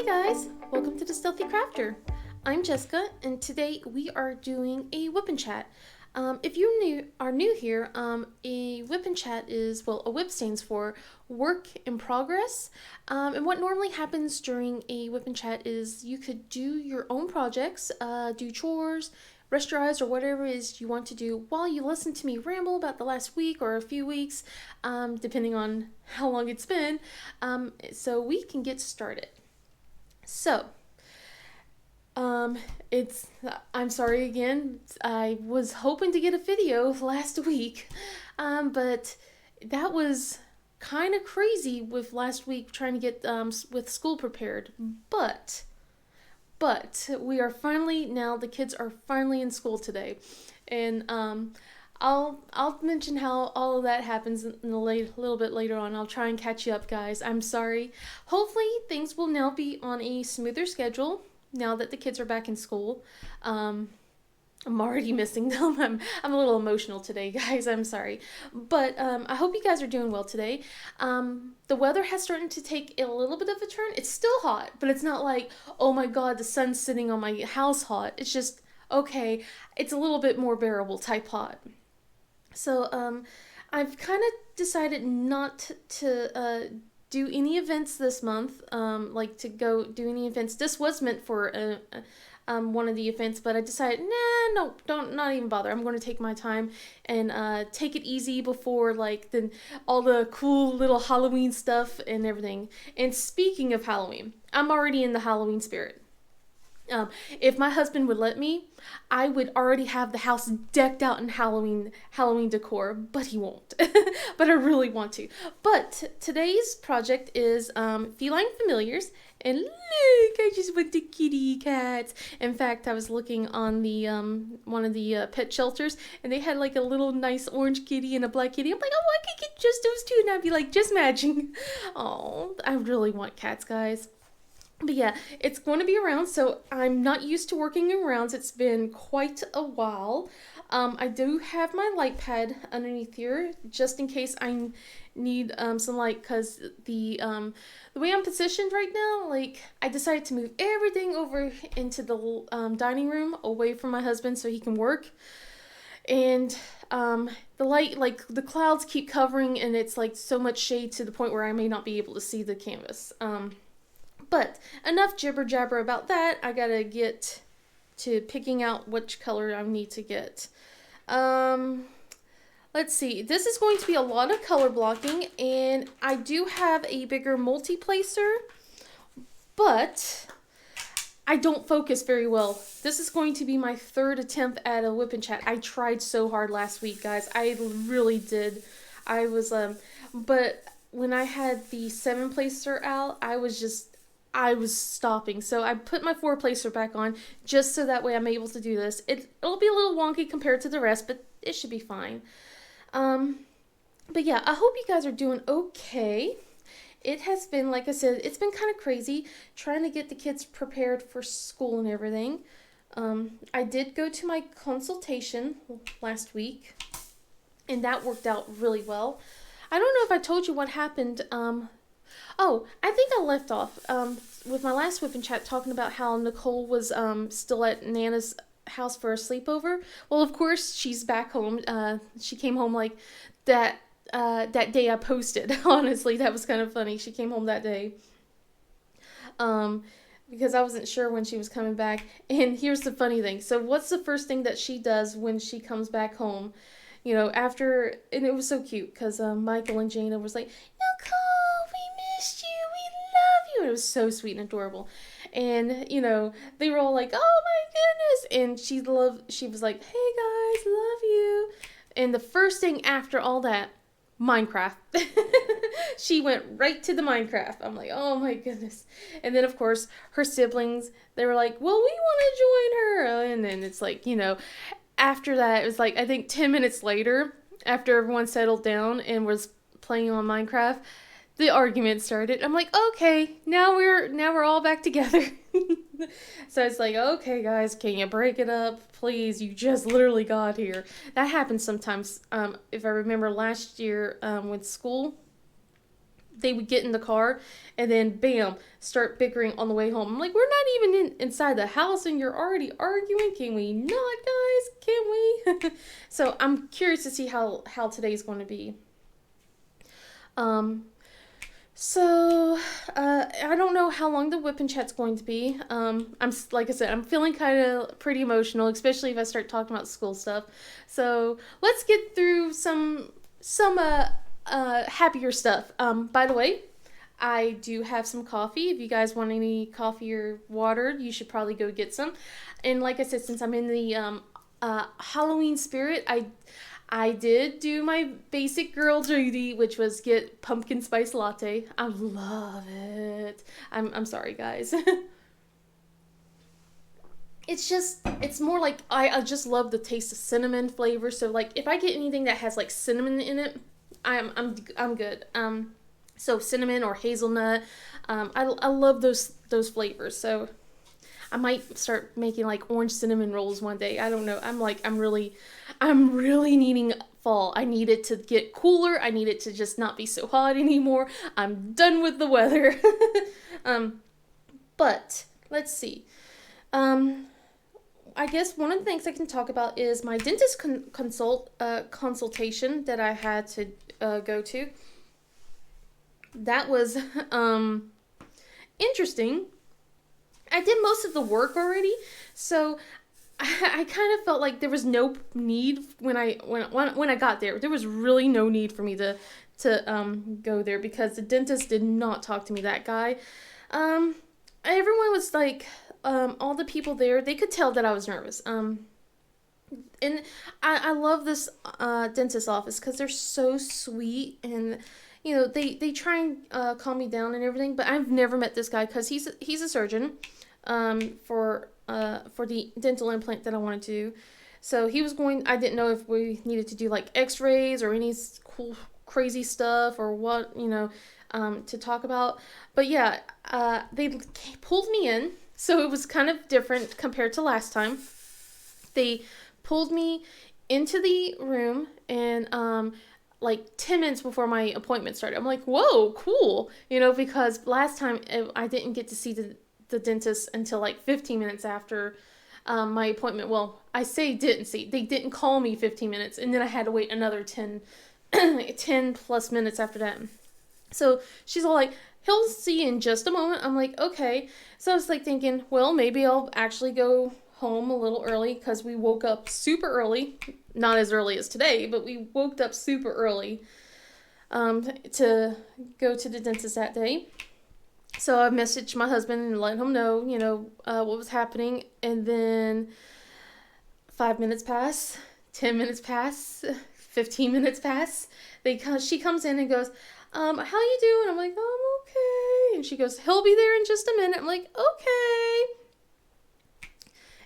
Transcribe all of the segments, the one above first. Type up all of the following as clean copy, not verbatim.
Hi guys, welcome to the Stealthy Crafter. I'm Jessica, and today we are doing a Whip Chat. If you are new here, a Whip Chat is, well, a whip stands for work in progress. And what normally happens during a Whip Chat is you could do your own projects, do chores, rest your eyes, or whatever it is you want to do while you listen to me ramble about the last week or a few weeks, depending on how long it's been, so we can get started. So, it's, I'm sorry again. I was hoping to get a video last week, but that was kind of crazy with last week trying to get, with school prepared. But we are finally, now the kids are finally in school today. And, I'll mention how all of that happens in a little bit later on. I'll try and catch you up, guys. I'm sorry. Hopefully, things will now be on a smoother schedule now that the kids are back in school. I'm already missing them. I'm a little emotional today, guys. I'm sorry. But I hope you guys are doing well today. The weather has started to take a little bit of a turn. It's still hot, but it's not like, oh my god, the sun's sitting on my house hot. It's just, okay, it's a little bit more bearable type hot. So, I've kind of decided not to do any events this month, like to go do any events. This was meant for one of the events, but I decided, nah, no, not even bother. I'm going to take my time and take it easy before like all the cool little Halloween stuff and everything. And speaking of Halloween, I'm already in the Halloween spirit. If my husband would let me, I would already have the house decked out in Halloween decor, but he won't. But I really want to. But today's project is feline familiars, and look, I just went to kitty cats. In fact, I was looking on the one of the pet shelters, and they had like a little nice orange kitty and a black kitty. I'm like, oh, I could get just those two, and I'd be like, just matching. Oh, I really want cats, guys. But yeah, it's going to be around, so I'm not used to working in rounds. It's been quite a while. I do have my light pad underneath here, just in case I need some light, because the way I'm positioned right now, like, I decided to move everything over into the dining room, away from my husband, so he can work. And the light, like, the clouds keep covering, and it's, like, so much shade to the point where I may not be able to see the canvas. But enough jibber jabber about that. I gotta get to picking out which color I need to get. Let's see. This is going to be a lot of color blocking, and I do have a bigger multi-placer, but I don't focus very well. This is going to be my third attempt at a Whip Chat. I tried so hard last week, guys. I really did. I was, but when I had the 7-placer out, I was stopping. So I put my 4-placer back on just so that way I'm able to do this. It'll be a little wonky compared to the rest, but it should be fine. But yeah, I hope you guys are doing okay. It has been, like I said, it's been kind of crazy trying to get the kids prepared for school and everything. I did go to my consultation last week, and that worked out really well. I don't know if I told you what happened. Oh, I think I left off with my last Whip Chat talking about how Nicole was still at Nana's house for a sleepover. Well, of course, she's back home. She came home like that day I posted. Honestly, that was kind of funny. She came home that day. Because I wasn't sure when she was coming back. And here's the funny thing. So what's the first thing that she does when she comes back home? You know, after, and it was so cute because Michael and Jana was like, Nicole, we missed you, we love you. And it was so sweet and adorable. And, you know, they were all like, oh my goodness. And she was like, hey guys, love you. And the first thing after all that, Minecraft. She went right to the Minecraft. I'm like, oh my goodness. And then, of course, her siblings, they were like, well, we want to join her. And then it's like, you know, after that, it was like, I think 10 minutes later, after everyone settled down and was playing on Minecraft, the argument started. I'm like, okay, now we're all back together. So it's like, okay, guys, can you break it up? Please, you just literally got here. That happens sometimes. If I remember last year with school, they would get in the car and then bam, start bickering on the way home. I'm like, we're not even inside the house and you're already arguing. Can we not, guys? Can we? So I'm curious to see how today's going to be. So I don't know how long the Whip Chat's going to be. I'm like I said, I'm feeling kind of pretty emotional, especially if I start talking about school stuff. So let's get through some happier stuff. By the way, I do have some coffee. If you guys want any coffee or water, you should probably go get some. And like I said, since I'm in the Halloween spirit, I did do my basic girl duty, which was get pumpkin spice latte. I love it. I'm sorry, guys. It's more like I just love the taste of cinnamon flavor. So like if I get anything that has like cinnamon in it, I'm good. So cinnamon or hazelnut, I love those flavors. So I might start making like orange cinnamon rolls one day. I don't know. I'm really needing fall. I need it to get cooler. I need it to just not be so hot anymore. I'm done with the weather. But let's see. I guess one of the things I can talk about is my dentist consultation that I had to go to. That was interesting. I did most of the work already, so I kind of felt like there was no need when I got there. There was really no need for me to go there because the dentist did not talk to me. That guy, everyone was like, all the people there, they could tell that I was nervous. And I love this dentist office because they're so sweet and. You know, they try and calm me down and everything, but I've never met this guy because he's a surgeon for the dental implant that I wanted to do. So he was going, I didn't know if we needed to do like x-rays or any cool crazy stuff or what, to talk about. But yeah, they pulled me in, so it was kind of different compared to last time. They pulled me into the room and like 10 minutes before my appointment started. I'm like, whoa, cool. Because last time I didn't get to see the dentist until like 15 minutes after my appointment. Well, I say didn't see. They didn't call me 15 minutes, and then I had to wait another 10 plus minutes after that. So she's all like, he'll see you in just a moment. I'm like, okay. So I was like thinking, well, maybe I'll actually go home a little early because we woke up super early. Not as early as today, but we woke up super early to go to the dentist that day. So I messaged my husband and let him know, what was happening. And then 5 minutes pass, 10 minutes pass, 15 minutes pass. She comes in and goes, how you doing? I'm like, I'm okay. And she goes, he'll be there in just a minute. I'm like, okay.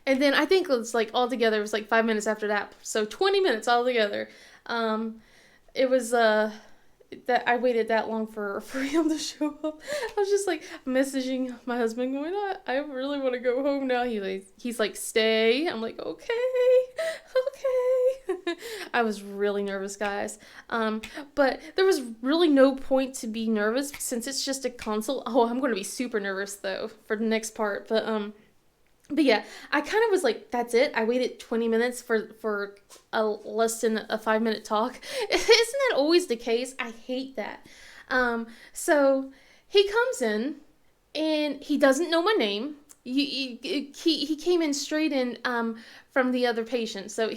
And then I think it's like altogether it was like 5 minutes after that. So 20 minutes altogether. It was that I waited that long for him to show up. I was just like messaging my husband going, I really want to go home now. He's like, stay. I'm like, okay. I was really nervous, guys. But there was really no point to be nervous since it's just a consult. Oh, I'm going to be super nervous though for the next part. But yeah, I kind of was like, that's it. I waited 20 minutes for a less than a 5-minute talk. Isn't that always the case? I hate that. So he comes in and he doesn't know my name. He came in straight in from the other patient. So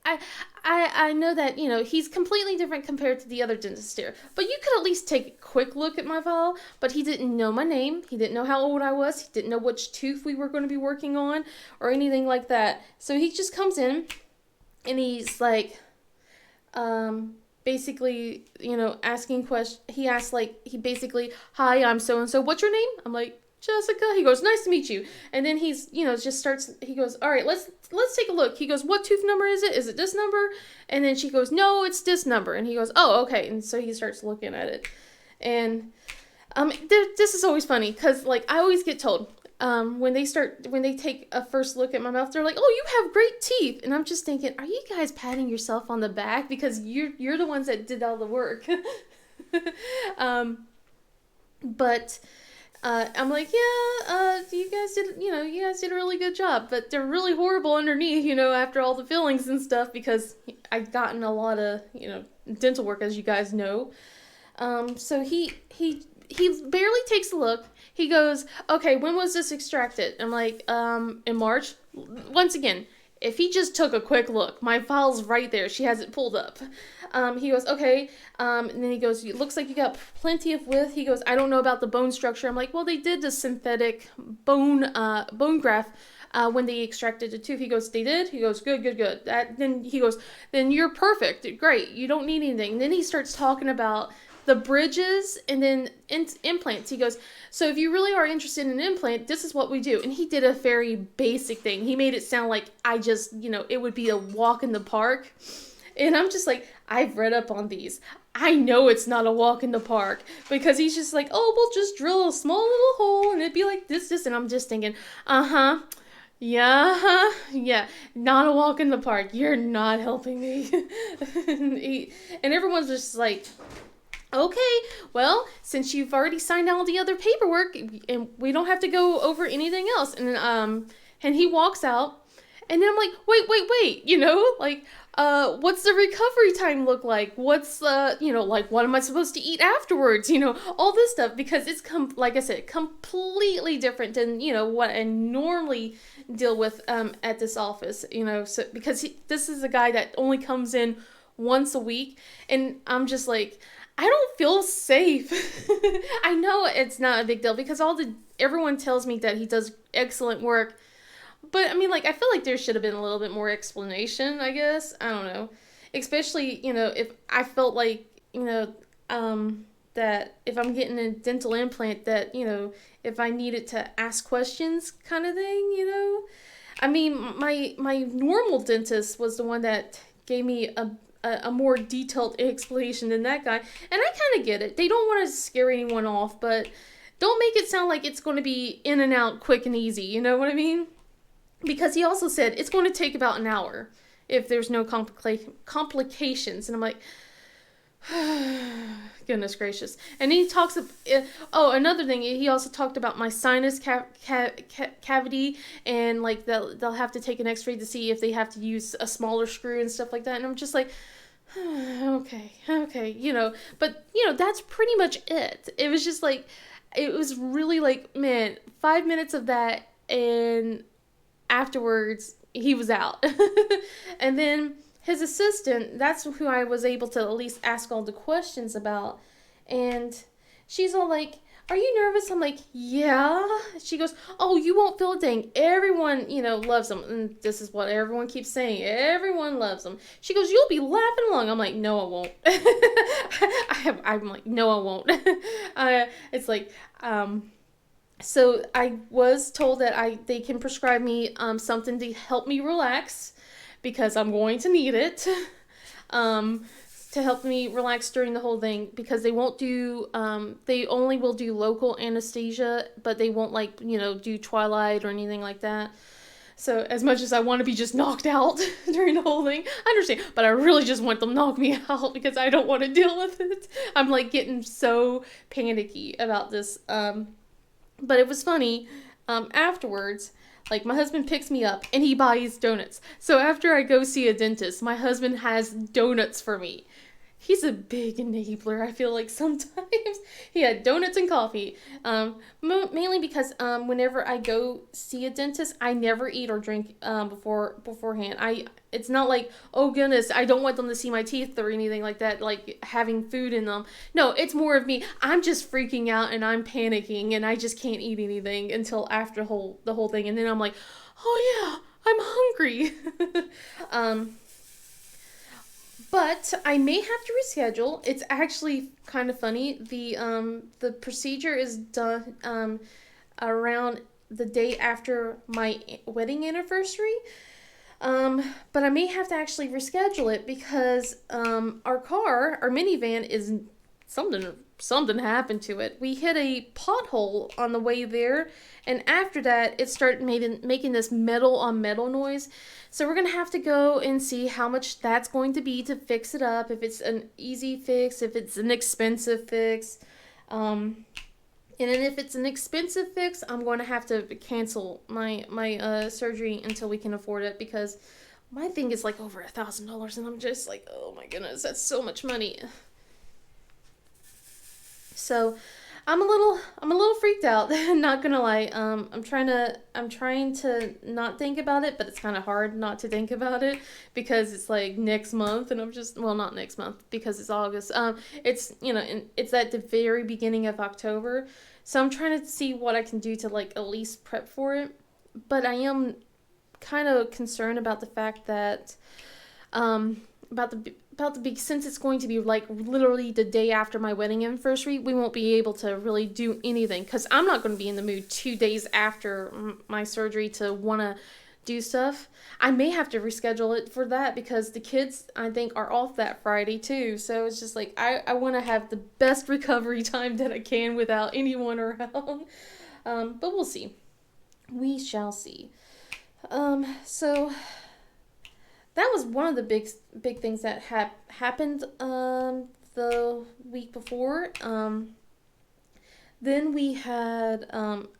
I know that, he's completely different compared to the other dentist here. But you could at least take a quick look at my file. But he didn't know my name. He didn't know how old I was. He didn't know which tooth we were going to be working on or anything like that. So he just comes in and he's like, basically, asking questions. He asks he basically, hi, I'm so-and-so. What's your name? I'm like, Jessica. He goes, nice to meet you. And then he's, just starts, he goes, all right, let's take a look. He goes, what tooth number is it? Is it this number? And then she goes, no, it's this number. And he goes, oh, okay. And so he starts looking at it. And this is always funny because I always get told when they take a first look at my mouth, they're like, oh, you have great teeth. And I'm just thinking, are you guys patting yourself on the back because you're the ones that did all the work? um, but I'm like, yeah, you guys did a really good job, but they're really horrible underneath, after all the fillings and stuff, because I've gotten a lot of, dental work, as you guys know. So he barely takes a look. He goes, okay, when was this extracted? I'm like, in March. Once again, if he just took a quick look, my file's right there. She has it pulled up. He goes, okay. And then he goes, it looks like you got plenty of width. He goes, I don't know about the bone structure. I'm like, well, they did the synthetic bone graft when they extracted the tooth. He goes, they did? He goes, good. Then he goes, then you're perfect. Great. You don't need anything. And then he starts talking about the bridges and then implants. He goes, so if you really are interested in an implant, this is what we do. And he did a very basic thing. He made it sound like it would be a walk in the park. And I'm just like, I've read up on these. I know it's not a walk in the park, because he's just like, oh, we'll just drill a small little hole and it'd be like this. And I'm just thinking, yeah, not a walk in the park. You're not helping me. And everyone's just like, okay, well, since you've already signed all the other paperwork, and we don't have to go over anything else. And he walks out, and then I'm like, wait, what's the recovery time look like? What's what am I supposed to eat afterwards? All this stuff, because it's like I said, completely different than what I normally deal with at this office. So because this is a guy that only comes in once a week, and I'm just like, I don't feel safe. I know it's not a big deal, because everyone tells me that he does excellent work. But I mean, I feel like there should have been a little bit more explanation, I guess. I don't know. Especially, if I felt like, that if I'm getting a dental implant, that, if I needed to ask questions kind of thing, I mean, my normal dentist was the one that gave me a more detailed explanation than that guy. And I kind of get it. They don't want to scare anyone off, but don't make it sound like it's going to be in and out quick and easy. You know what I mean? Because he also said it's going to take about an hour if there's no complications. And I'm like, goodness gracious. And he talks another thing, he also talked about my sinus cavity, and they'll have to take an x-ray to see if they have to use a smaller screw and stuff like that. And I'm just like, okay, but that's pretty much it. It was just it was really man, 5 minutes of that, and afterwards he was out. And then his assistant, that's who I was able to at least ask all the questions about, and she's all like, are you nervous? I'm like, yeah. She goes, oh, you won't feel a thing. Everyone, loves them. And this is what everyone keeps saying. Everyone loves them. She goes, you'll be laughing along. I'm like, no, I won't. I'm like, no, I won't. It's like, so I was told that they can prescribe me something to help me relax, because I'm going to need it. To help me relax during the whole thing, because they won't do, they only will do local anesthesia, but they won't do twilight or anything like that. So as much as I want to be just knocked out during the whole thing, I understand, but I really just want them to knock me out, because I don't want to deal with it. I'm getting so panicky about this. But it was funny, afterwards, my husband picks me up and he buys donuts. So after I go see a dentist, my husband has donuts for me. He's a big enabler, I feel like sometimes. He had donuts and coffee. Mainly because whenever I go see a dentist, I never eat or drink beforehand. It's not like, oh goodness, I don't want them to see my teeth or anything like that, like having food in them. No, it's more of me. I'm just freaking out and I'm panicking and I just can't eat anything until after the whole thing. And then I'm like, oh yeah, I'm hungry. But I may have to reschedule. It's actually kind of funny. The procedure is done around the day after my wedding anniversary. But I may have to actually reschedule it, because our minivan is something happened to it. We hit a pothole on the way there, and after that, it started making this metal on metal noise. So we're gonna have to go and see how much that's going to be to fix it up. If it's an easy fix, if it's an expensive fix, and then if it's an expensive fix, I'm going to have to cancel my surgery until we can afford it, because my thing is like over $1,000, and I'm just like, oh my goodness, that's so much money. So I'm a little freaked out. Not gonna lie. I'm trying to not think about it, but it's kind of hard not to think about it because it's like next month, and I'm just, well, not next month because it's August. It's, and it's at the very beginning of October, so I'm trying to see what I can do to like at least prep for it. But I am kind of concerned about the fact that about the big, since it's going to be like literally the day after my wedding anniversary, we won't be able to really do anything because I'm not going to be in the mood 2 days after my surgery to want to do stuff. I may have to reschedule it for that because the kids, I think, are off that Friday too. So it's just like I want to have the best recovery time that I can without anyone around. But we'll see. We shall see. So that was one of the big things that happened the week before. Then we had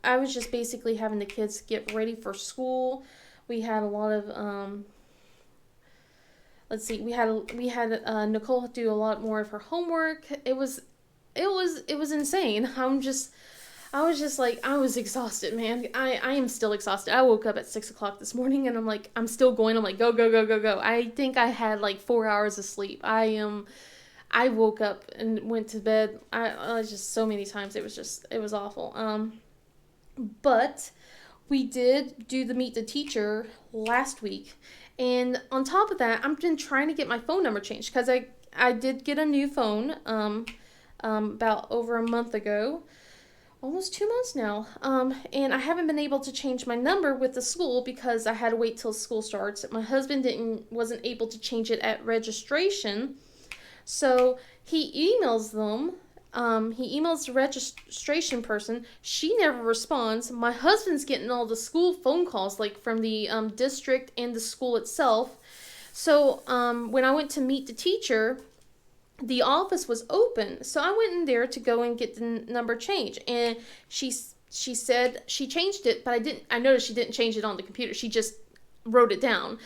I was just basically having the kids get ready for school. We had a lot of let's see, we had Nicole do a lot more of her homework. It was insane. I was just like, I was exhausted, man. I am still exhausted. I woke up at 6 o'clock this morning and I'm like, I'm still going. I'm like, go, go, go, go, go. I think I had like 4 hours of sleep. I woke up and went to bed. I was just so many times. It was awful. But we did do the Meet the Teacher last week. And on top of that, I've been trying to get my phone number changed because I did get a new phone, about over a month ago. Almost 2 months now. And I haven't been able to change my number with the school because I had to wait till school starts. My husband wasn't able to change it at registration. So he emails them. He emails the registration person. She never responds. My husband's getting all the school phone calls, like from the district and the school itself. So when I went to meet the teacher, the office was open, so I went in there to go and get the number changed, and she said she changed it, but I noticed she didn't change it on the computer. She just wrote it down.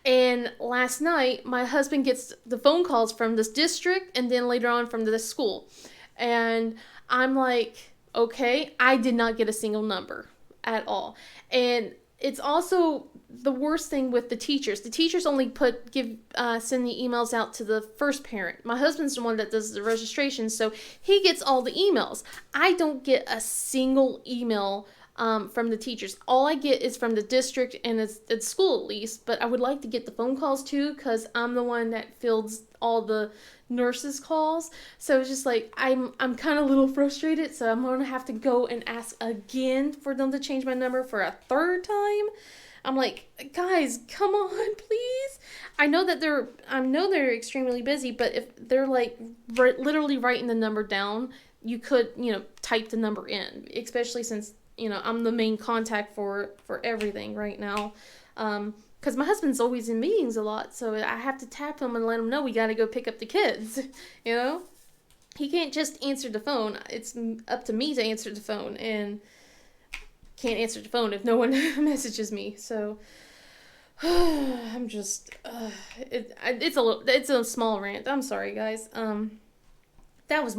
And last night, my husband gets the phone calls from this district and then later on from the school. And I'm like, okay, I did not get a single number at all. And it's also the worst thing with the teachers. The teachers only send the emails out to the first parent. My husband's the one that does the registration, so he gets all the emails. I don't get a single email from the teachers. All I get is from the district and it's school at least, but I would like to get the phone calls too because I'm the one that fields all the nurses' calls. So it's just like I'm kind of a little frustrated, so I'm gonna have to go and ask again for them to change my number for a third time. I'm like, guys, come on, please. I know they're extremely busy, but if they're like literally writing the number down, you could, type the number in, especially since, I'm the main contact for everything right now. Because my husband's always in meetings a lot, so I have to tap him and let him know we got to go pick up the kids, He can't just answer the phone. It's up to me to answer the phone, and can't answer the phone if no one messages me. So I'm just it's a small rant. I'm sorry, guys. It's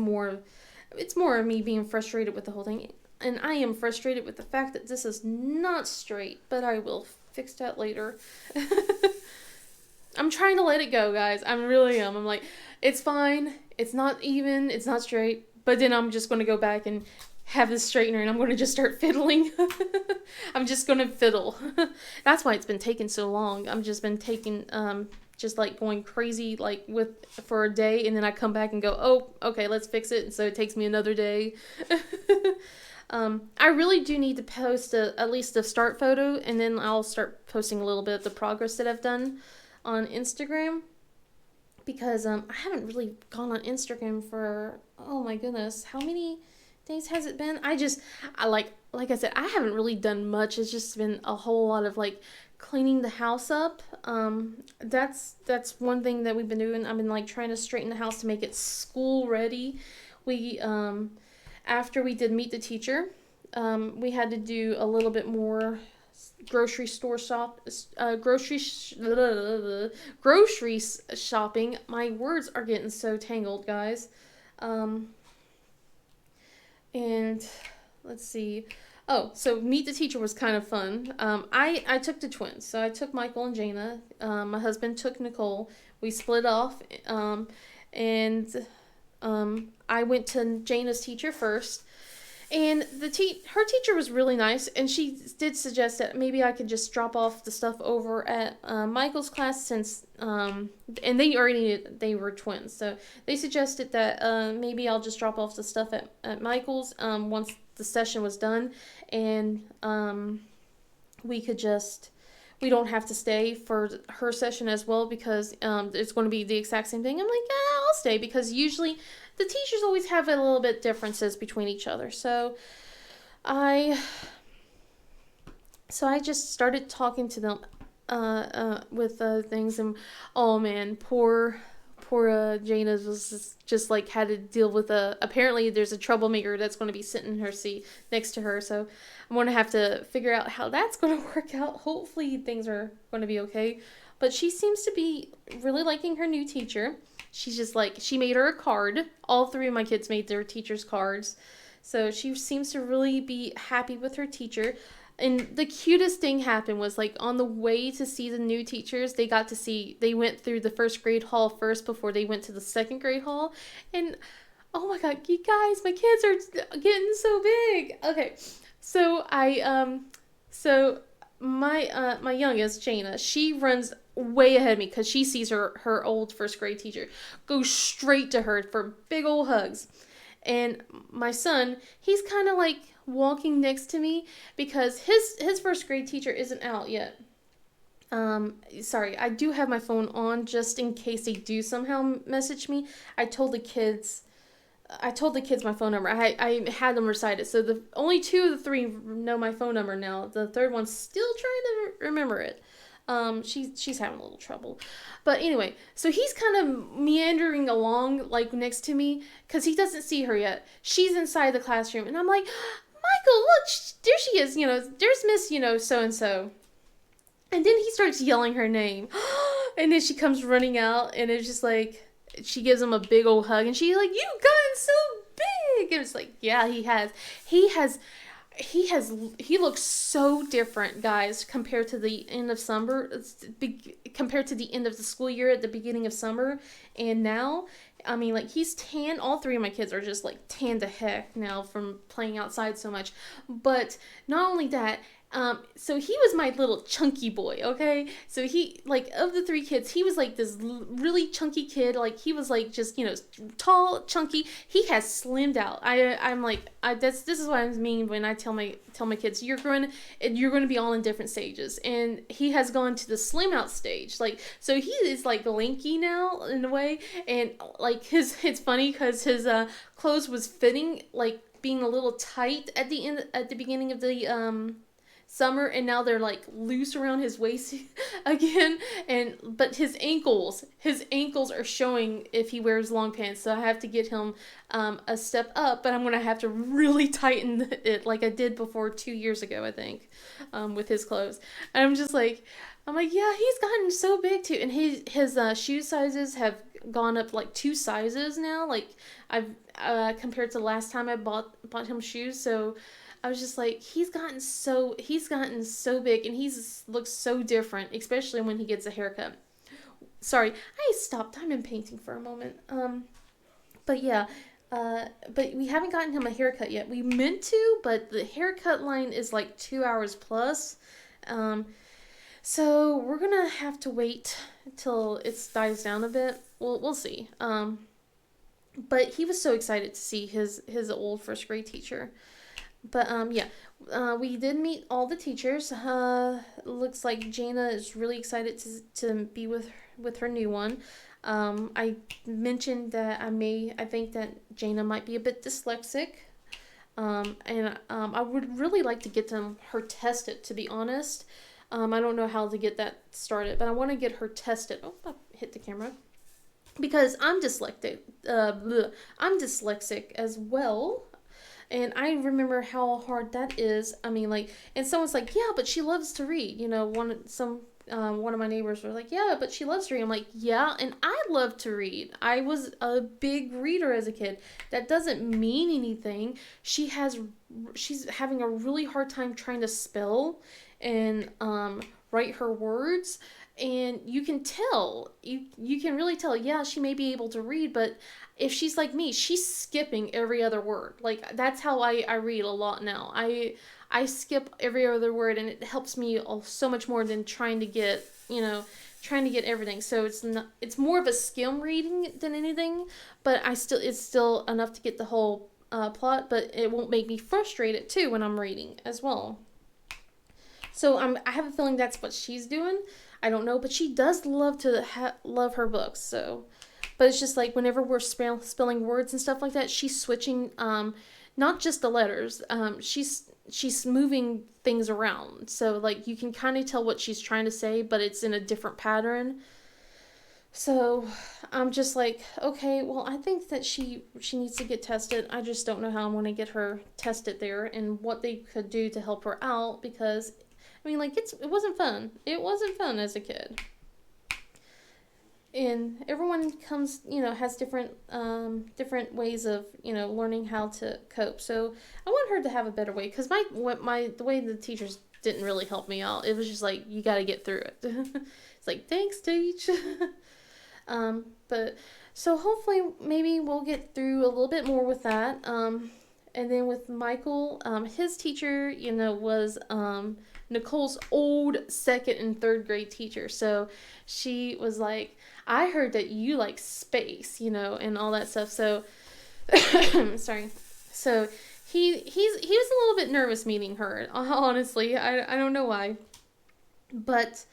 more of me being frustrated with the whole thing, and I am frustrated with the fact that this is not straight, but I will fix that later. I'm trying to let it go, guys. I really am. I'm like, it's fine. It's not even. It's not straight. But then I'm just going to go back and have this straightener, and I'm going to just start fiddling. I'm just going to fiddle. That's why it's been taking so long. I've just been taking, just like going crazy, like for a day, and then I come back and go, oh, okay, let's fix it. And so it takes me another day. I really do need to post at least a start photo, and then I'll start posting a little bit of the progress that I've done on Instagram. because I haven't really gone on Instagram for, oh my goodness, how many days has it been? I like I said, I haven't really done much. It's just been a whole lot of like cleaning the house up. That's one thing that we've been doing. I've been like trying to straighten the house to make it school ready. We After we did meet the teacher, we had to do a little bit more grocery store shop grocery shopping. My words are getting so tangled, guys. um and let's see. Oh, so meet the teacher was kind of fun. I took the twins, so I took Michael and Jana. My husband took Nicole. We split off. And I went to Jana's teacher first, and her teacher was really nice, and she did suggest that maybe I could just drop off the stuff over at Michael's class, since and they were twins, so they suggested that maybe I'll just drop off the stuff at Michael's once the session was done, and we could just we don't have to stay for her session as well, because it's going to be the exact same thing. I'm like, yeah, I'll stay, because usually the teachers always have a little bit differences between each other. So I just started talking to them with things, and oh man, poor Jana was just like had to deal with apparently there's a troublemaker that's going to be sitting in her seat next to her, so I'm going to have to figure out how that's going to work out. Hopefully things are going to be okay, but she seems to be really liking her new teacher. She's just like, she made her a card. All three of my kids made their teachers cards, so she seems to really be happy with her teacher. And the cutest thing happened was, like, on the way to see the new teachers, they went through the first grade hall first before they went to the second grade hall. And oh my god, you guys, my kids are getting so big. Okay, so my youngest, Jana, she runs way ahead of me, because she sees her old first grade teacher, goes straight to her for big old hugs. And my son, he's kind of like walking next to me, because his first grade teacher isn't out yet. Sorry, I do have my phone on just in case they do somehow message me. I told the kids my phone number. I had them recited, so the only two of the three know my phone number now. The third one's still trying to remember it. She's having a little trouble, but anyway, so he's kind of meandering along like next to me, because he doesn't see her yet. She's inside the classroom, and I'm like, Michael, look, there she is. There's Miss, so and so. And then he starts yelling her name, and then she comes running out, and it's just like, she gives him a big old hug, and she's like, "You've gotten so big." And it's like, yeah, he has. He looks so different, guys, compared to the end of summer, compared to the end of the school year at the beginning of summer, and now, I mean, like, he's tan. All three of my kids are just like tan to heck now from playing outside so much. But not only that, so he was my little chunky boy, okay? So he, like, of the three kids, he was like this really chunky kid. Like, he was like just, tall, chunky. He has slimmed out. I'm like, this is what I mean when I tell my kids, you're going to be all in different stages. And he has gone to the slim out stage. Like, so he is like lanky now in a way. And like it's funny because his clothes was fitting, like being a little tight at the beginning of the summer, and now they're like loose around his waist again. But his ankles are showing if he wears long pants, so I have to get him a step up, but I'm gonna have to really tighten it like I did before 2 years ago, I think, with his clothes. And I'm like, yeah, he's gotten so big too, and his shoe sizes have gone up like 2 sizes now. Like, I've compared to the last time I bought him shoes. So I was just like, he's gotten so big, and looks so different, especially when he gets a haircut. Sorry, I stopped. I'm in painting for a moment. But yeah, but we haven't gotten him a haircut yet. We meant to, but the haircut line is like 2 hours plus. So we're gonna have to wait till it dies down a bit. We'll see. But he was so excited to see his old first grade teacher. But yeah, we did meet all the teachers. Looks like Jana is really excited to be with her new one. I mentioned that I think that Jana might be a bit dyslexic. I would really like to get her tested, to be honest. I don't know how to get that started, but I want to get her tested. Oh, I hit the camera. Because I'm dyslexic. I'm dyslexic as well. And I remember how hard that is. I mean, like, and someone's like, yeah, but she loves to read. One of my neighbors were like, yeah, but she loves to read. I'm like, yeah, and I love to read. I was a big reader as a kid. That doesn't mean anything. She's having a really hard time trying to spell and write her words. And you can tell, you can really tell, yeah, she may be able to read, but if she's like me, she's skipping every other word. Like, that's how I read a lot now. I skip every other word, and it helps me so much more than trying to get everything. So it's more of a skim reading than anything, but it's still enough to get the whole plot, but it won't make me frustrated too when I'm reading as well. So I have a feeling that's what she's doing. I don't know, but she does love to love her books. So, but it's just like whenever we're spelling words and stuff like that, she's switching. Not just the letters. She's moving things around. So like you can kind of tell what she's trying to say, but it's in a different pattern. So I'm just like, okay, well, I think that she needs to get tested. I just don't know how I'm going to get her tested there and what they could do to help her out, because I mean, like, it wasn't fun. It wasn't fun as a kid. And everyone has different ways of, learning how to cope. So I want her to have a better way, because the way the teachers didn't really help me out. It was just like, you got to get through it. It's like, thanks, teach. But so hopefully maybe we'll get through a little bit more with that. And then with Michael, his teacher, was Nicole's old second and third grade teacher. So she was like, I heard that you like space, and all that stuff. So sorry. So he was a little bit nervous meeting her, honestly. I don't know why. But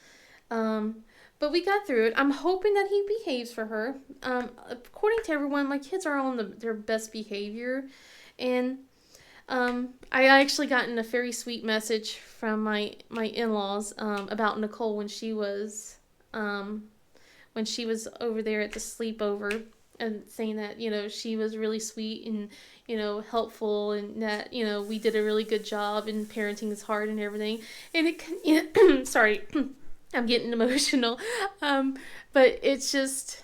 we got through it. I'm hoping that he behaves for her. According to everyone, my kids are on their best behavior. And I actually gotten a very sweet message from my in-laws about Nicole when she was over there at the sleepover, and saying that she was really sweet and helpful, and that we did a really good job, and parenting is hard and everything. And sorry, I'm getting emotional, but it's just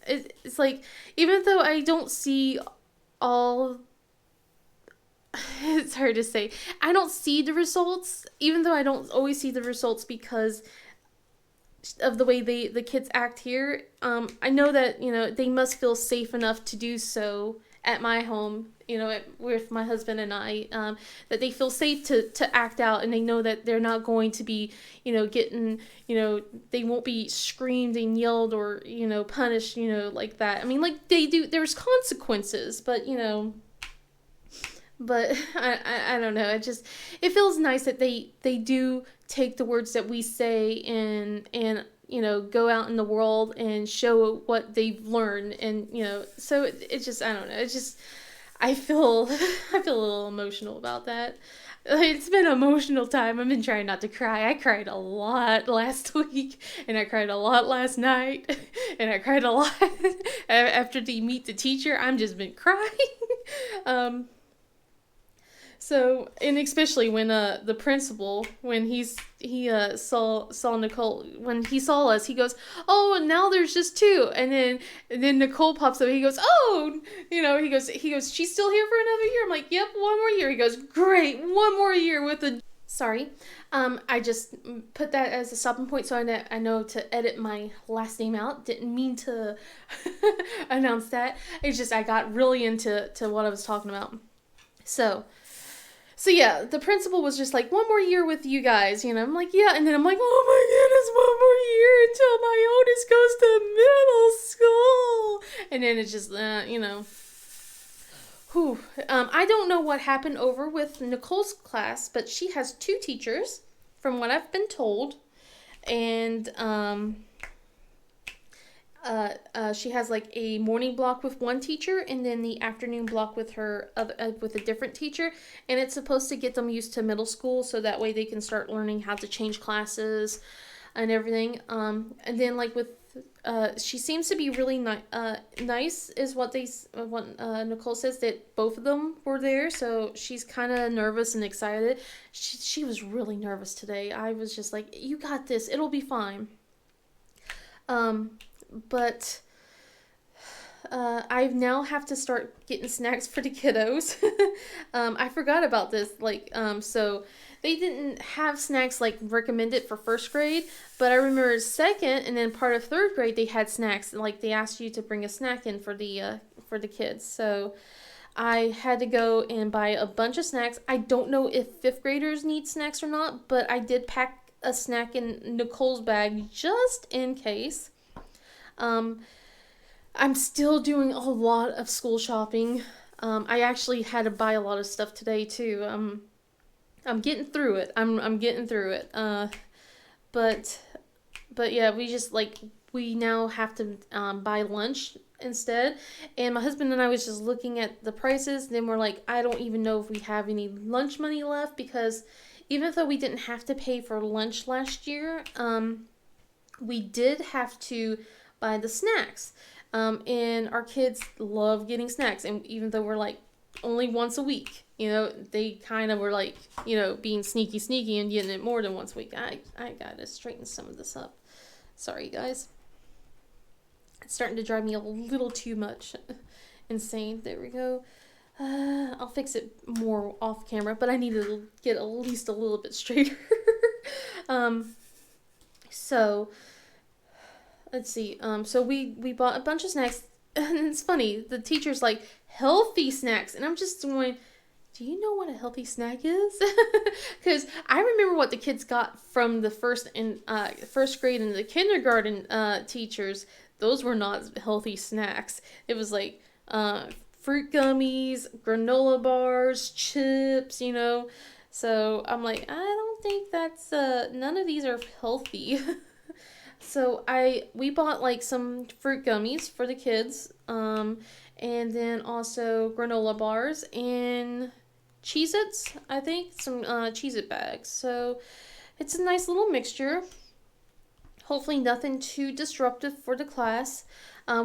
it's like, even though I don't see all, it's hard to say, I don't see the results, even though I don't always see the results because of the way the kids act here. I know that they must feel safe enough to do so at my home, with my husband and I, that they feel safe to act out, and they know that they're not going to be, getting, they won't be screamed and yelled or, punished, like that. I mean, like, they do, there's consequences, but, but I don't know. It feels nice that they do take the words that we say and go out in the world and show what they've learned. And, so it's just, I don't know. It's just, I feel a little emotional about that. It's been an emotional time. I've been trying not to cry. I cried a lot last week, and I cried a lot last night, and I cried a lot after they meet the teacher. I've just been crying. So, and especially when the principal, when he saw Nicole, when he saw us, he goes, "Oh, now there's just two." And then Nicole pops up. He goes, "Oh, he goes, she's still here for another year." I'm like, "Yep, one more year." He goes, "Great, one more year with the." Sorry, I just put that as a stopping point, so I know to edit my last name out. Didn't mean to announce that. It's just I got really into what I was talking about. So yeah, the principal was just like, one more year with you guys, I'm like, yeah, and then I'm like, oh my goodness, 1 more year until my oldest goes to middle school, and then it's just, whew. I don't know what happened over with Nicole's class, but she has two teachers, from what I've been told, and, she has like a morning block with one teacher and then the afternoon block with her with a different teacher, and it's supposed to get them used to middle school so that way they can start learning how to change classes and everything. And then like with she seems to be really nice, is what Nicole says, that both of them were there. So she's kind of nervous and excited. She was really nervous today. I was just like, "You got this. It'll be fine." Um, but I now have to start getting snacks for the kiddos. I forgot about this. So they didn't have snacks like recommended for first grade, but I remember second and then part of third grade they had snacks. Like they asked you to bring a snack in for the kids. So I had to go and buy a bunch of snacks. I don't know if fifth graders need snacks or not, but I did pack a snack in Nicole's bag just in case. Um, I'm still doing a lot of school shopping. I actually had to buy a lot of stuff today too. I'm getting through it. I'm getting through it. But yeah, we now have to buy lunch instead. And my husband and I was just looking at the prices. Then we're like, I don't even know if we have any lunch money left, because even though we didn't have to pay for lunch last year, we did have to buy the snacks. And our kids love getting snacks. And even though we're like only once a week, they kind of were like, being sneaky and getting it more than once a week. I gotta straighten some of this up. Sorry, guys. It's starting to drive me a little too much insane. There we go. I'll fix it more off camera, but I need to get at least a little bit straighter. So let's see. So we bought a bunch of snacks, and it's funny. The teacher's like, healthy snacks, and I'm just going, do you know what a healthy snack is? Because I remember what the kids got from the first grade and the kindergarten teachers. Those were not healthy snacks. It was like fruit gummies, granola bars, chips, So I'm like, I don't think that's none of these are healthy. So we bought like some fruit gummies for the kids, and then also granola bars and Cheez-Its, I think, some Cheez-It bags. So it's a nice little mixture. Hopefully nothing too disruptive for the class.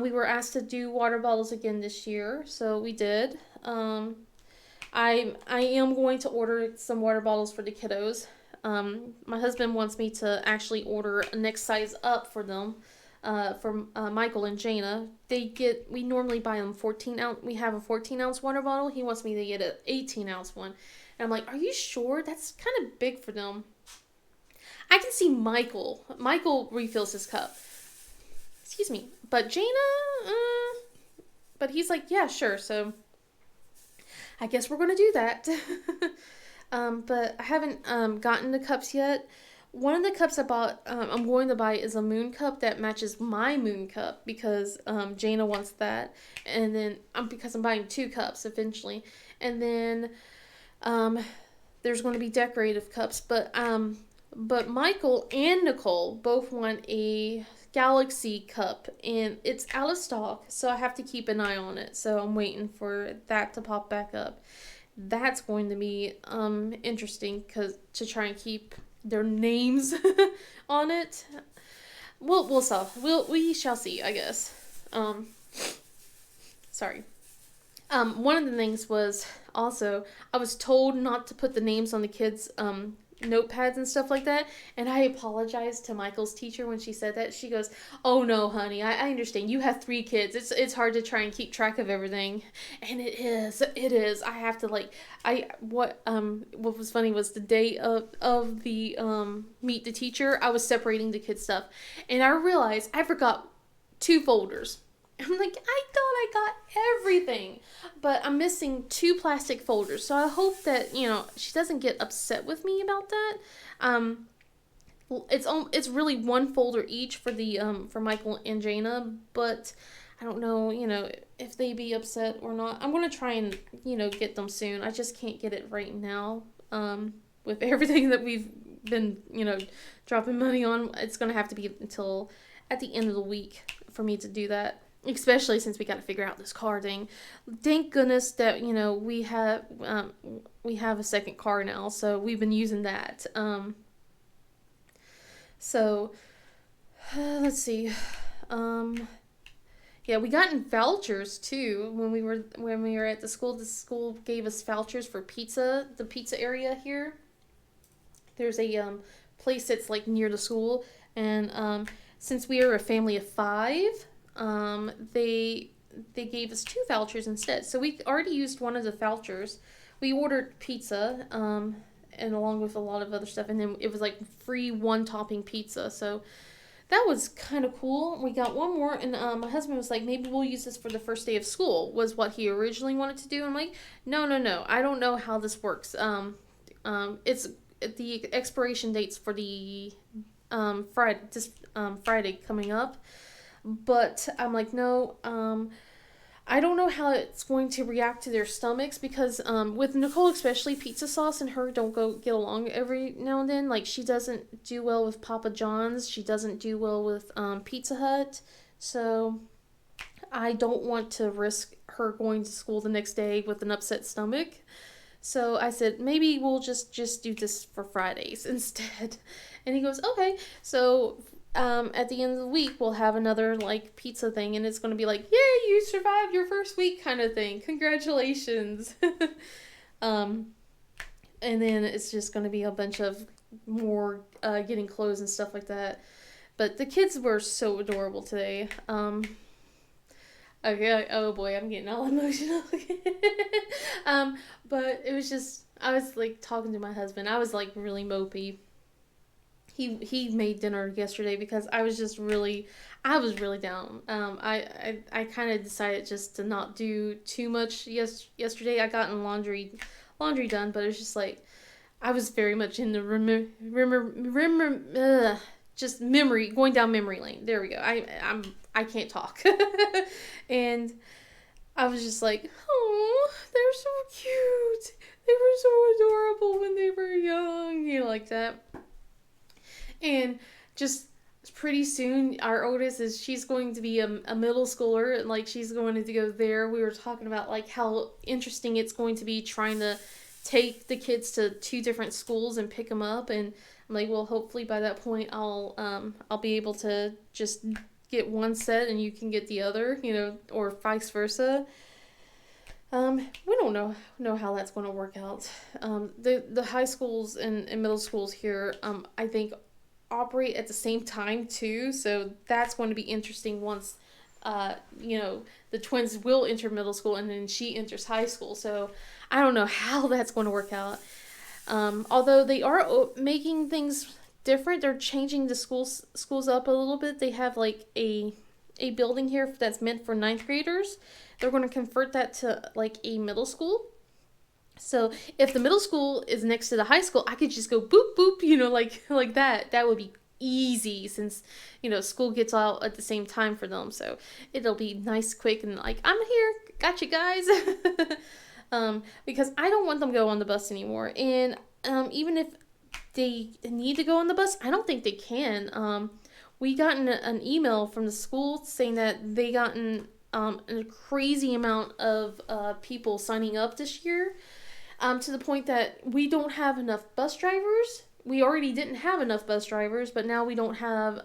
We were asked to do water bottles again this year, so we did. I am going to order some water bottles for the kiddos. My husband wants me to actually order a next size up for them, for Michael and Jana. We normally buy them 14 ounce. We have a 14-ounce water bottle. He wants me to get an 18-ounce one. And I'm like, are you sure? That's kind of big for them. I can see Michael. Michael refills his cup. Excuse me. But Jana, but he's like, yeah, sure. So I guess we're going to do that. But I haven't gotten the cups yet. One of the cups I bought, I'm going to buy, is a moon cup that matches my moon cup, because Jana wants that. And then because I'm buying 2 cups eventually. And then there's going to be decorative cups. But Michael and Nicole both want a Galaxy cup, and it's out of stock, so I have to keep an eye on it. So I'm waiting for that to pop back up. That's going to be interesting, because to try and keep their names on it. We'll we shall see, I guess. Sorry. One of the things was also, I was told not to put the names on the kids' notepads and stuff like that, and I apologized to Michael's teacher when she said that. She goes, oh no honey, I understand, you have 3 kids, it's hard to try and keep track of everything. And it is I have to what was funny was the day of the meet the teacher, I was separating the kids' stuff, and I realized I forgot 2 folders. I'm like, I thought I got everything, but I'm missing 2 plastic folders. So I hope that, she doesn't get upset with me about that. It's really 1 folder each for the for Michael and Jana, but I don't know, if they be upset or not. I'm gonna try and get them soon. I just can't get it right now. With everything that we've been dropping money on, it's gonna have to be until at the end of the week for me to do that. Especially since we got to figure out this car thing. Thank goodness that we have a second car now, so we've been using that. So let's see. Yeah, we got in vouchers too when we were at the school. The school gave us vouchers for pizza. The pizza area here. There's a place that's like near the school, and since we are a family of 5, they gave us 2 vouchers instead. So we already used one of the vouchers. We ordered pizza, and along with a lot of other stuff, and then it was like free 1-topping pizza. So that was kind of cool. We got one more, and my husband was like, maybe we'll use this for the first day of school, was what he originally wanted to do. I'm like, no. I don't know how this works. It's the expiration dates for the Friday coming up. But I'm like, no, I don't know how it's going to react to their stomachs because with Nicole especially, pizza sauce and her don't get along every now and then. Like, she doesn't do well with Papa John's. She doesn't do well with Pizza Hut. So I don't want to risk her going to school the next day with an upset stomach. So I said, maybe we'll just do this for Fridays instead. And he goes, okay. So at the end of the week, we'll have another, like, pizza thing, and it's going to be like, yay, you survived your first week kind of thing. Congratulations. And then it's just going to be a bunch of more getting clothes and stuff like that. But the kids were so adorable today. Okay, oh boy, I'm getting all emotional. But it was just, I was, like, talking to my husband. I was, like, really mopey. He made dinner yesterday because I was really down. I kind of decided just to not do too much yesterday. I got laundry done, but it was just like, I was very much in the just memory, going down memory lane. There we go. I can't talk. And I was just like, oh, they're so cute. They were so adorable when they were young, like that. And just pretty soon, our oldest she's going to be a middle schooler, and like she's going to go there. We were talking about like how interesting it's going to be trying to take the kids to 2 different schools and pick them up. And I'm like, well, hopefully by that point I'll be able to just get one set and you can get the other, or vice versa. We don't know how that's going to work out. The high schools and middle schools here, I think, operate at the same time too, so that's going to be interesting once the twins will enter middle school and then she enters high school. So I don't know how that's going to work out. Although they are making things different, they're changing the schools up a little bit. They have like a building here that's meant for 9th graders. They're going to convert that to like a middle school. So if the middle school is next to the high school, I could just go boop, boop, like that. That would be easy since, school gets out at the same time for them. So it'll be nice, quick, and like, I'm here. Got you guys. Because I don't want them to go on the bus anymore. And even if they need to go on the bus, I don't think they can. We got an email from the school saying that they gotten a crazy amount of people signing up this year. To the point that we don't have enough bus drivers. We already didn't have enough bus drivers, but now we don't have,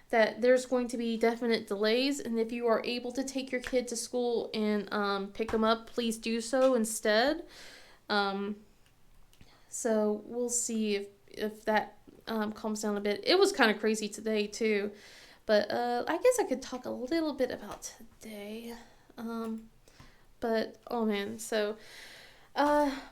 that there's going to be definite delays. And if you are able to take your kid to school and pick them up, please do so instead. So we'll see if that calms down a bit. It was kind of crazy today too. But I guess I could talk a little bit about today. But, oh man, so...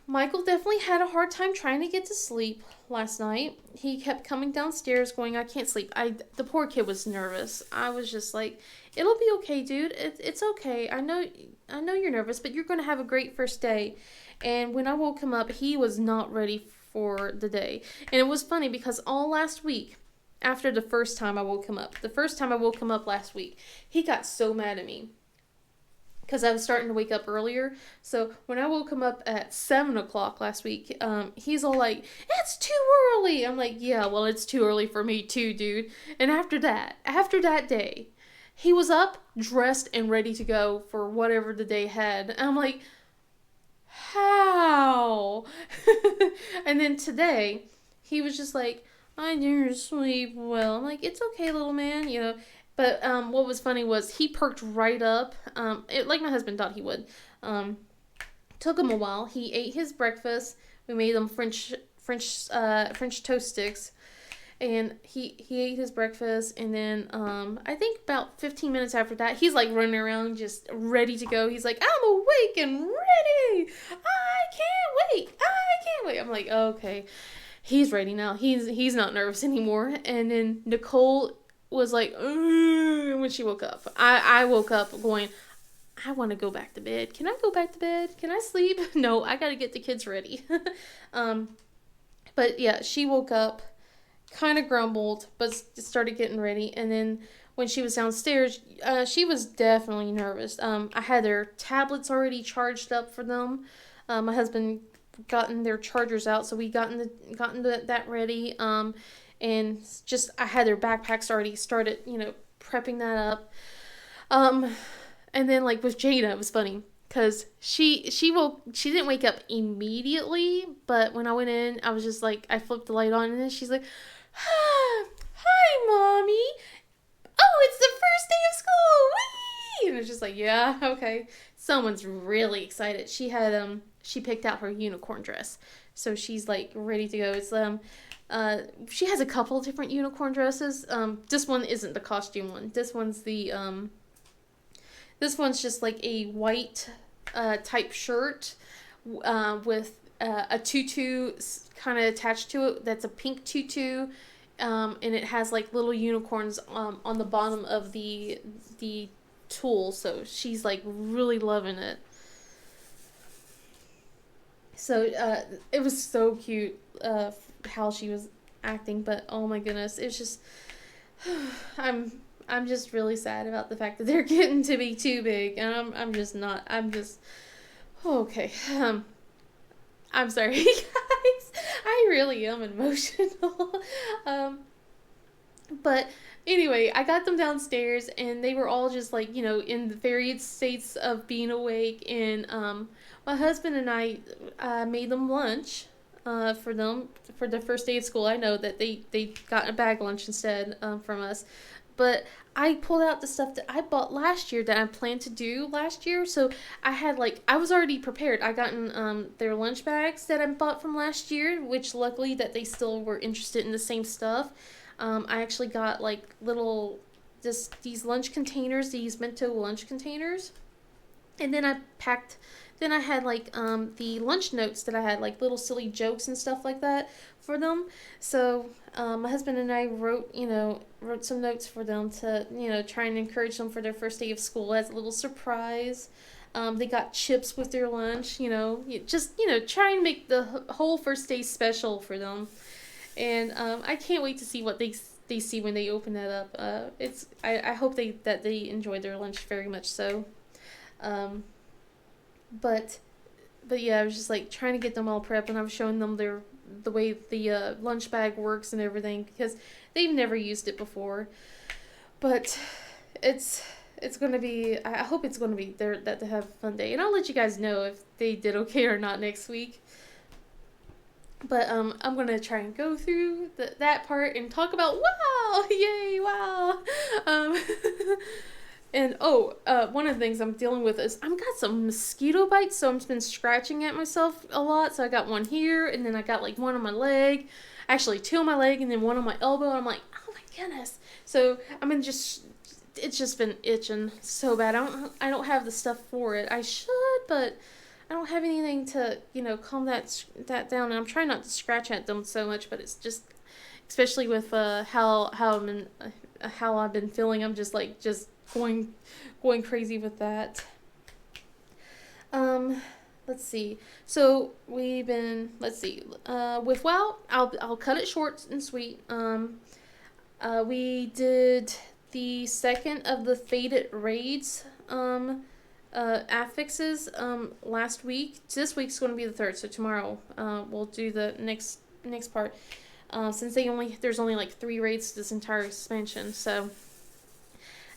Michael definitely had a hard time trying to get to sleep last night. He kept coming downstairs going, I can't sleep. The poor kid was nervous. I was just like, it'll be okay, dude. It's okay. I know you're nervous, but you're going to have a great first day. And when I woke him up, he was not ready for the day. And it was funny because all last week, after the first time I woke him up last week, he got so mad at me. Because I was starting to wake up earlier. So when I woke him up at 7 o'clock last week, he's all like, it's too early. I'm like, yeah, well, it's too early for me too, dude. And after that day, He was up, dressed, and ready to go for whatever the day had. And I'm like, how? And then today, he was just like, I didn't sleep well. I'm like, it's okay, little man, you know. But what was funny was he perked right up, like my husband thought he would. Um, Took him a while. He ate his breakfast. We made him French toast sticks, and he ate his breakfast. And then I think about 15 minutes after that, he's like running around, just ready to go. He's like, I'm awake and ready. I can't wait. I can't wait. I'm like, okay, he's ready now. He's not nervous anymore. And then Nicole was like, "Ugh," when she woke up. I woke up going, I want to go back to bed. Can I go back to bed? Can I sleep? No, I got to get the kids ready. um, but yeah, she woke up, kind of grumbled, but started getting ready. And then when she was downstairs, she was definitely nervous. I had their tablets already charged up for them. My husband gotten their chargers out, so we gotten that ready. And just I had their backpacks already started, prepping that up. Um, and then like with Jada, it was funny because she didn't wake up immediately, but when I went in, I was just like I flipped the light on, and then she's like, "Hi, mommy. Oh, it's the first day of school. Whee!" And it's just like, yeah, okay. Someone's really excited. She picked out her unicorn dress, so she's like ready to go. It's she has a couple different unicorn dresses. This one isn't the costume one. This one's just like a white type shirt with a tutu kind of attached to it. That's a pink tutu, and it has like little unicorns on the bottom of the tulle. So she's like really loving it. So it was so cute how she was acting, but oh my goodness, it's just I'm just really sad about the fact that they're getting to be too big, and I'm just not. I'm just okay. I'm sorry, guys. I really am emotional. um, but anyway, I got them downstairs, and they were all just like in the varied states of being awake, and my husband and I made them lunch. For them for the first day of school. I know that they got a bag lunch instead from us, but I pulled out the stuff that I bought last year that I planned to do last year. So I was already prepared. I gotten their lunch bags that I bought from last year, which luckily that they still were interested in the same stuff. I actually got like these lunch containers, these bento lunch containers, and then then I had like the lunch notes that I had like little silly jokes and stuff like that for them. So my husband and I wrote some notes for them to try and encourage them for their first day of school as a little surprise. They got chips with their lunch. Just try and make the whole first day special for them. And I can't wait to see what they see when they open that up. I hope that they enjoy their lunch very much so. But yeah, I was just like trying to get them all prepped, and I was showing them the way the lunch bag works and everything because they've never used it before. But it's gonna be. I hope it's gonna be that they have a fun day, and I'll let you guys know if they did okay or not next week. But I'm gonna try and go through that part and talk about wow, yay, wow. And one of the things I'm dealing with is I've got some mosquito bites, so I've been scratching at myself a lot. So I got one here, and then I got like one on my leg, actually two on my leg, and then one on my elbow. And I'm like, oh my goodness. So it's just been itching so bad. I don't have the stuff for it. I should, but I don't have anything to calm that down. And I'm trying not to scratch at them so much, but it's just, especially with how I've been feeling. I'm just going crazy with that. Let's see. So with WoW, I'll cut it short and sweet. We did the second of the Faded Raids affixes last week. This week's going to be the third, so tomorrow we'll do the next part. Since there's only like 3 raids to this entire expansion, so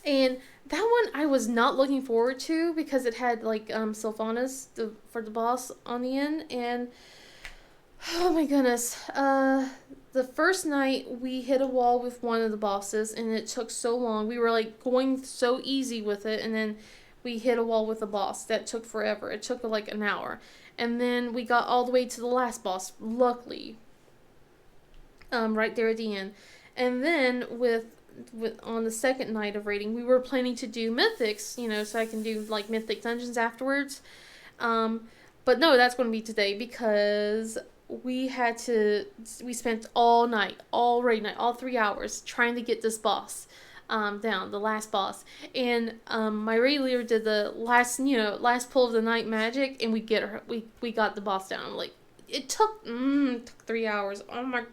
And that one I was not looking forward to because it had like Sylvanas for the boss on the end, and oh my goodness. The first night we hit a wall with one of the bosses, and it took so long. We were like going so easy with it, and then we hit a wall with the boss that took forever. It took like an hour, and then we got all the way to the last boss. Luckily, right there at the end, and then with on the second night of raiding, we were planning to do mythics, so I can do like mythic dungeons afterwards. Um, but no, that's going to be today because we spent all night, all raid night, all 3 hours trying to get this boss down, the last boss. And my raid leader did the last pull of the night magic, and we got the boss down. Like it took 3 hours. Oh my.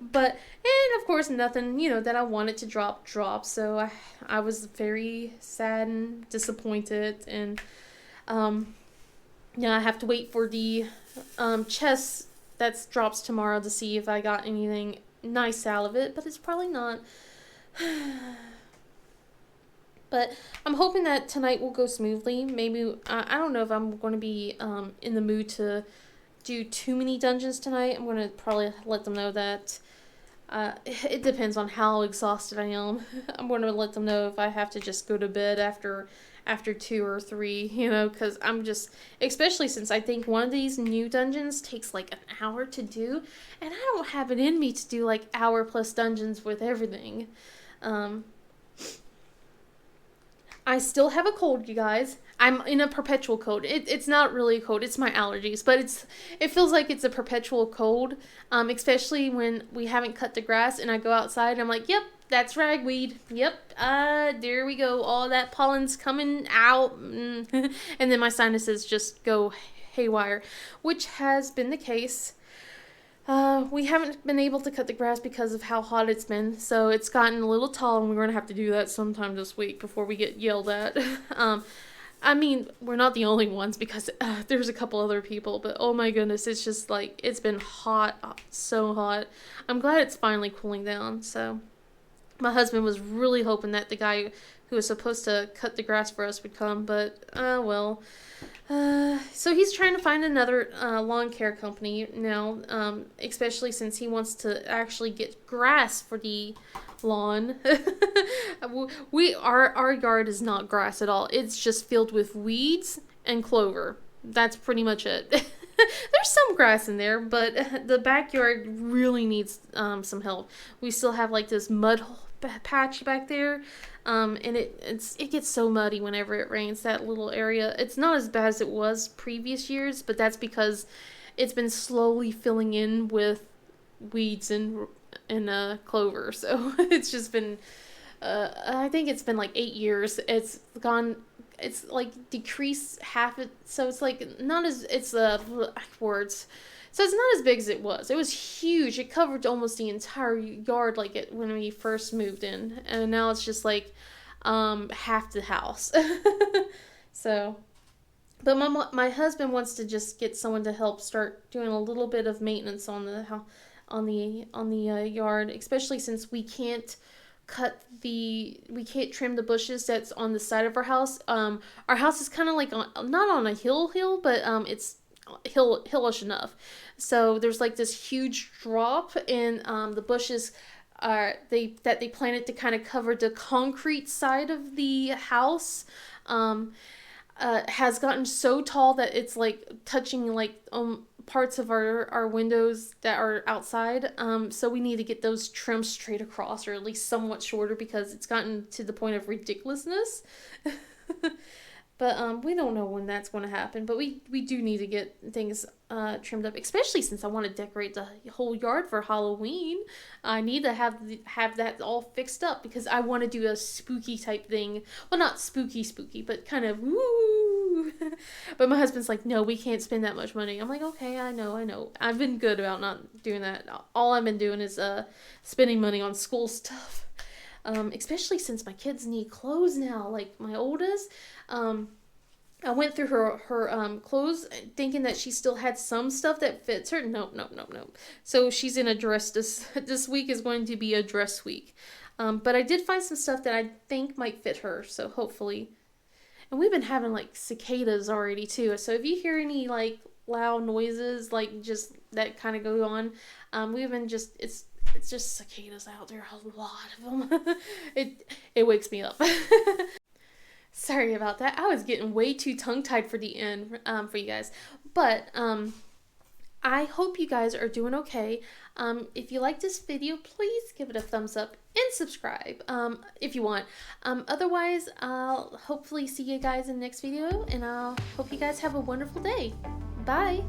But and of course nothing that I wanted to drop. So I was very sad and disappointed, and um yeah, I have to wait for the chest that drops tomorrow to see if I got anything nice out of it, but it's probably not. But I'm hoping that tonight will go smoothly. Maybe I don't know if I'm going to be in the mood to do too many dungeons tonight. I'm going to probably let them know that it depends on how exhausted I am. I'm going to let them know if I have to just go to bed after 2 or 3, because I'm just, especially since I think one of these new dungeons takes like an hour to do, and I don't have it in me to do like hour plus dungeons with everything. Um, I still have a cold, you guys. I'm in a perpetual cold. It's not really a cold, it's my allergies, but it feels like it's a perpetual cold, especially when we haven't cut the grass and I go outside and I'm like, yep, that's ragweed. Yep, there we go. All that pollen's coming out. And then my sinuses just go haywire, which has been the case. We haven't been able to cut the grass because of how hot it's been, so it's gotten a little tall, and we're going to have to do that sometime this week before we get yelled at. I mean, we're not the only ones because there's a couple other people, but oh my goodness, it's just like, it's been hot, so hot. I'm glad it's finally cooling down, so my husband was really hoping that the guy who was supposed to cut the grass for us would come, but, well. So he's trying to find another lawn care company now, especially since he wants to actually get grass for the lawn. Our yard is not grass at all. It's just filled with weeds and clover. That's pretty much it. There's some grass in there, but the backyard really needs some help. We still have like this mud patch back there, and it gets so muddy whenever it rains. That little area, it's not as bad as it was previous years, but that's because it's been slowly filling in with weeds and clover. So it's just been I think it's been like 8 years. It's like decreased half it, so it's like not as it's words. So it's not as big as it was. It was huge. It covered almost the entire yard like it when we first moved in, and now it's just like half the house. So, but my husband wants to just get someone to help start doing a little bit of maintenance on the yard, especially since we can't trim the bushes that's on the side of our house. Our house is kind of like not on a hill, but it's hillish enough. So there's like this huge drop, and the bushes they planted to kind of cover the concrete side of the house. Has gotten so tall that it's like touching like parts of our windows that are outside. So we need to get those trimmed straight across, or at least somewhat shorter, because it's gotten to the point of ridiculousness. But we don't know when that's going to happen. But we do need to get things trimmed up, especially since I want to decorate the whole yard for Halloween. I need to have that all fixed up because I want to do a spooky type thing. Well, not spooky, but kind of woo. But my husband's like, no, we can't spend that much money. I'm like, okay, I know. I've been good about not doing that. All I've been doing is spending money on school stuff. Especially since my kids need clothes now, like my oldest. I went through her clothes thinking that she still had some stuff that fits her. Nope. So she's in a dress. This week is going to be a dress week. But I did find some stuff that I think might fit her, so hopefully. And we've been having like cicadas already too. So if you hear any like loud noises, like just that kind of go on, we've been just it's just cicadas out there, a lot of them. it wakes me up. Sorry about that. I was getting way too tongue tied for the end for you guys, but I hope you guys are doing okay. If you like this video, please give it a thumbs up and subscribe if you want. Otherwise, I'll hopefully see you guys in the next video, and I'll hope you guys have a wonderful day. Bye!